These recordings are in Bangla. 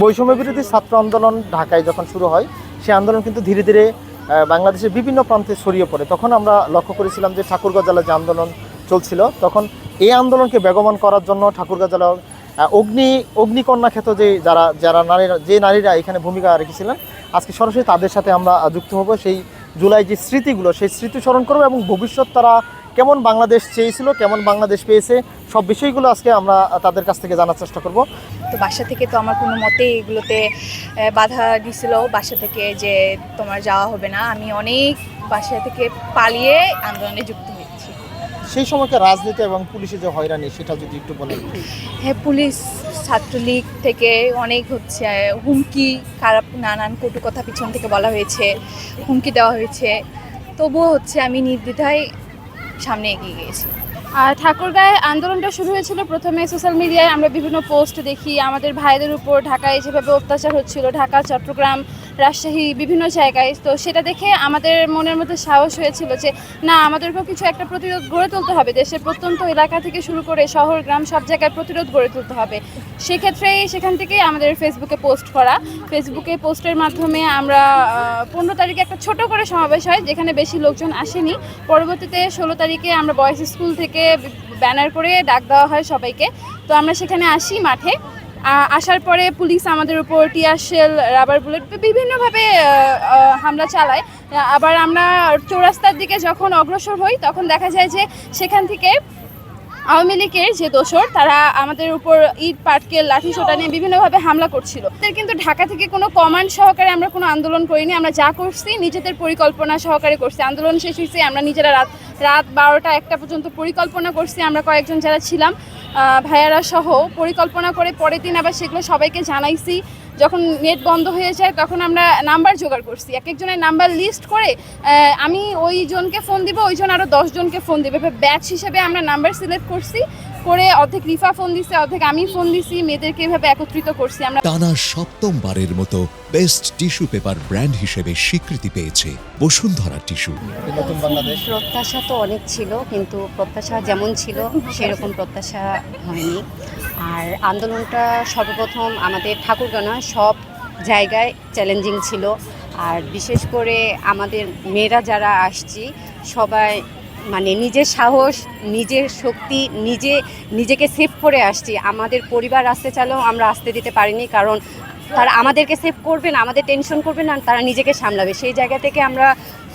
বৈষম্য বিরোধী ছাত্র আন্দোলন ঢাকায় যখন শুরু হয়, সেই আন্দোলন কিন্তু ধীরে ধীরে বাংলাদেশের বিভিন্ন প্রান্তে ছড়িয়ে পড়ে। তখন আমরা লক্ষ্য করেছিলাম যে ঠাকুরগাঁও জেলায় যে আন্দোলন চলছিল, তখন এই আন্দোলনকে বেগবান করার জন্য ঠাকুরগাঁও জেলার অগ্নিকন্যা খ্যাত যে নারীরা এখানে ভূমিকা রেখেছিলেন, আজকে সরাসরি তাদের সাথে আমরা যুক্ত হব। সেই জুলাই যে স্মৃতিগুলো, সেই স্মৃতি স্মরণ করবো এবং ভবিষ্যৎ তারা কেমন বাংলাদেশ চেয়েছিল, কেমন বাংলাদেশ পেয়েছে, সব বিষয়গুলো আজকে আমরা তাদের কাছ থেকে জানার চেষ্টা করব। তো বাসা থেকে তো আমার কোনো মতে এগুলোতে বাধা দিছিল বাসা থেকে, যে তোমার যাওয়া হবে না। আমি অনেক বাসা থেকে পালিয়ে আন্দোলনে যুক্ত হয়েছি। সেই সময়কে রাজনীতি এবং পুলিশের যে হয়রানি, সেটা যদি একটু বলেন। হ্যাঁ, পুলিশ ছাত্রলীগ থেকে অনেক হুমকি, খারাপ নানান কটু কথা পিছন থেকে বলা হয়েছে, হুমকি দেওয়া হয়েছে। তবুও আমি নির্দ্বিধায় সামনে এগিয়ে গিয়েছি। আর ঠাকুরগাঁয়ে আন্দোলনটা শুরু হয়েছিল প্রথমে সোশ্যাল মিডিয়ায় আমরা বিভিন্ন পোস্ট দেখি আমাদের ভাইদের উপর ঢাকায় যেভাবে অত্যাচার হচ্ছিল, ঢাকা, চট্টগ্রাম, রাজশাহী, বিভিন্ন জায়গায়। তো সেটা দেখে আমাদের মনের মধ্যে সাহস হয়েছিল যে না, আমাদেরকেও কিছু একটা প্রতিরোধ গড়ে তুলতে হবে। দেশের প্রত্যন্ত এলাকা থেকে শুরু করে শহর, গ্রাম, সব জায়গায় প্রতিরোধ গড়ে তুলতে হবে। সেখান থেকেই আমাদের ফেসবুকে পোস্ট করা। ফেসবুকে পোস্টের মাধ্যমে আমরা 15 তারিখে একটা ছোট করে সমাবেশ হয়, যেখানে বেশি লোকজন আসেনি। পরবর্তীতে 16 তারিখে আমরা বয়েজ স্কুল থেকে ব্যানার করে ডাক দেওয়া হয় সবাইকে। তো আমরা সেখানে আসি মাঠে। আসার পরে পুলিশ আমাদের উপর টিয়ার শেল, রাবার বুলেট বিভিন্নভাবে হামলা চালায়। আবার আমরা চৌরাস্তার দিকে যখন অগ্রসর হই, তখন দেখা যায় যে সেখান থেকে আওয়ামী লীগের যে দোসর, তারা আমাদের উপর ইট, পাটকেল, লাঠি সোটা নিয়ে বিভিন্নভাবে হামলা করছিল। কিন্তু ঢাকা থেকে কোনো কমান্ড সহকারে আমরা কোনো আন্দোলন করিনি। আমরা যা করছি নিজেদের পরিকল্পনা সহকারে করছি। আন্দোলন শেষ হয়েছে, আমরা নিজেরা রাত 12টা 1টা পর্যন্ত পরিকল্পনা করছি। আমরা কয়েকজন যারা ছিলাম ভাইয়ারা সহ পরিকল্পনা করে পরের দিন আবার সেগুলো সবাইকে জানাইছি। যখন নেট বন্ধ হয়ে যায় তখন আমরা নাম্বার জোগাড় করছি, এক একজনের নাম্বার লিস্ট করে আমি ওই জনকে ফোন দিব, ওই জন আরও 10 জনকে ফোন দেবে। ব্যাচ হিসেবে আমরা নাম্বার সিলেক্ট করছি, করে অর্ধেক রিফা ফোন দিচ্ছে, অর্ধেক আমি ফোন দিছি, মেয়েদেরকে এভাবে একত্রিত করছি। আমরা টানা 7মবারের মতো বেস্ট টিস্যু পেপার ব্র্যান্ড হিসেবে স্বীকৃতি পেয়েছে বসুন্ধরা টিস্যু। নতুন বাংলাদেশ প্রত্যাশা তো অনেক ছিল, কিন্তু প্রত্যাশা যেমন ছিল সেরকম প্রত্যাশা হয়নি। আর আন্দোলনটা সর্বপ্রথম আমাদের ঠাকুরগাঁও নয়, সব জায়গায় চ্যালেঞ্জিং ছিল। আর বিশেষ করে আমাদের মেয়েরা যারা আসছি, সবাই নিজের সাহস, নিজের শক্তি, নিজেকে সেভ করে আসছি। আমাদের পরিবার আসতে চাইলেও আমরা আসতে দিতে পারিনি, কারণ তারা আমাদেরকে সেভ করবে না, আমাদের টেনশন করবে না, তারা নিজেকে সামলাবে। সেই জায়গা থেকে আমরা,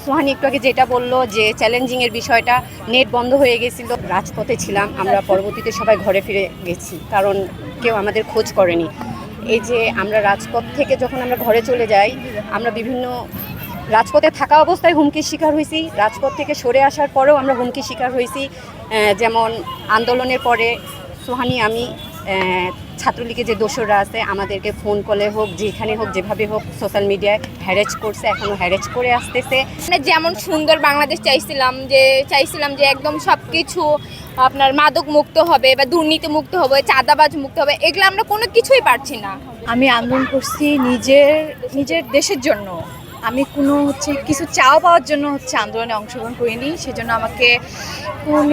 সোহানি একটু আগে যেটা বললো যে চ্যালেঞ্জিংয়ের বিষয়টা, নেট বন্ধ হয়ে গেছিলো, রাজপথে ছিলাম আমরা। পরবর্তীতে সবাই ঘরে ফিরে গেছি, কারণ কেউ আমাদের খোঁজ করেনি। এই যে আমরা রাজপথ থেকে যখন আমরা ঘরে চলে যাই, আমরা বিভিন্ন রাজপথে থাকা অবস্থায় হুমকির শিকার হয়েছি, রাজপথ থেকে সরে আসার পরেও আমরা হুমকির শিকার হয়েছি। যেমন আন্দোলনের পরে সোহানি, আমি, ছাত্রলীগের যে দোসররা আছে, আমাদেরকে ফোন কলে হোক, যেখানে হোক, যেভাবে হোক, সোশ্যাল মিডিয়ায় হ্যারেজ করছে, এখনও হ্যারেজ করে আসতেছে। যেমন সুন্দর বাংলাদেশ চাইছিলাম যে একদম সব কিছু আপনার মাদক মুক্ত হবে বা দুর্নীতি মুক্ত হবে, চাঁদাবাজ মুক্ত হবে, এগুলো আমরা কোনো কিছুই পারছি না। আমি আন্দোলন করছি নিজের দেশের জন্য। আমি কোনো কিছু চাওয়া পাওয়ার জন্য আন্দোলনে অংশগ্রহণ করিনি। সেজন্য আমাকে কোন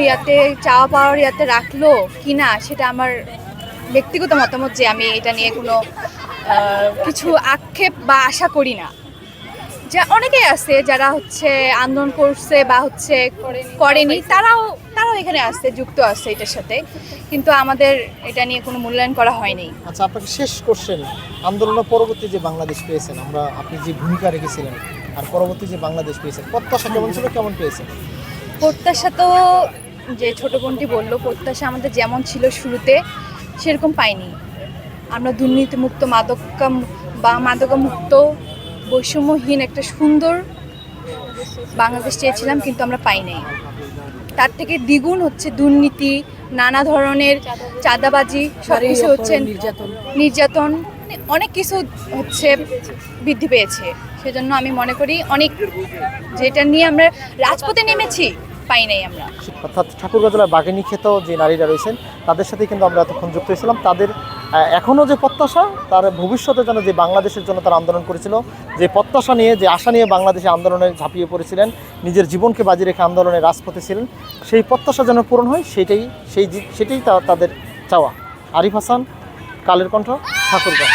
চাওয়া পাওয়ার রাখলো কি না, সেটা আমার ব্যক্তিগত মতামত, যে আমি এটা নিয়ে কোনো কিছু আক্ষেপ বা আশা করি না। যা অনেকেই আছে যারা আন্দোলন করছে বা করেনি, তারাও এখানে আসছে, যুক্ত আছে এটার সাথে, কিন্তু আমাদের এটা নিয়ে কোনো মূল্যায়ন করা হয়নি। আচ্ছা, আপনাকে শেষ কোশ্চেন, আন্দোলনের পরবর্তী যে বাংলাদেশ পেয়েছেন, আপনি যে ভূমিকা রেখেছিলেন আর পরবর্তী যে বাংলাদেশ পেয়েছেন, প্রত্যাশা কেমন ছিল, কেমন পেয়েছেন? প্রত্যাশা তো, যে ছোট বোনটি বললো, প্রত্যাশা আমাদের যেমন ছিল শুরুতে সেরকম পাইনি। আমরা দুর্নীতিমুক্ত, মাদকামুক্ত, বৈষম্যহীন একটা সুন্দর বাংলাদেশ চেয়েছিলাম, কিন্তু আমরা পাই নাই। তার থেকে দ্বিগুণ দুর্নীতি, নানা ধরনের চাঁদাবাজি, সব কিছু নির্যাতন, অনেক কিছু বৃদ্ধি পেয়েছে। সেজন্য আমি মনে করি অনেক, যেটা নিয়ে আমরা রাজপথে নেমেছি, পাই নাই আমরা। অর্থাৎ ঠাকুরগাঁও জেলার বাঘিনী খ্যাত যে নারীরা রয়েছেন, তাদের সাথে কিন্তু আমরা এতক্ষণ যুক্ত হয়েছিলাম। তাদের এখনও যে প্রত্যাশা, তার ভবিষ্যতে যেন যে বাংলাদেশের জন্য তারা আন্দোলন করেছিল, যে প্রত্যাশা নিয়ে, যে আশা নিয়ে বাংলাদেশে আন্দোলনে ঝাঁপিয়ে পড়েছিলেন, নিজের জীবনকে বাজি রেখে আন্দোলনে রাজপথে ছিলেন, সেই প্রত্যাশা যেন পূরণ হয়, সেটাই তাদের চাওয়া। আরিফ হাসান, কালের কণ্ঠ, ঠাকুরগাঁও।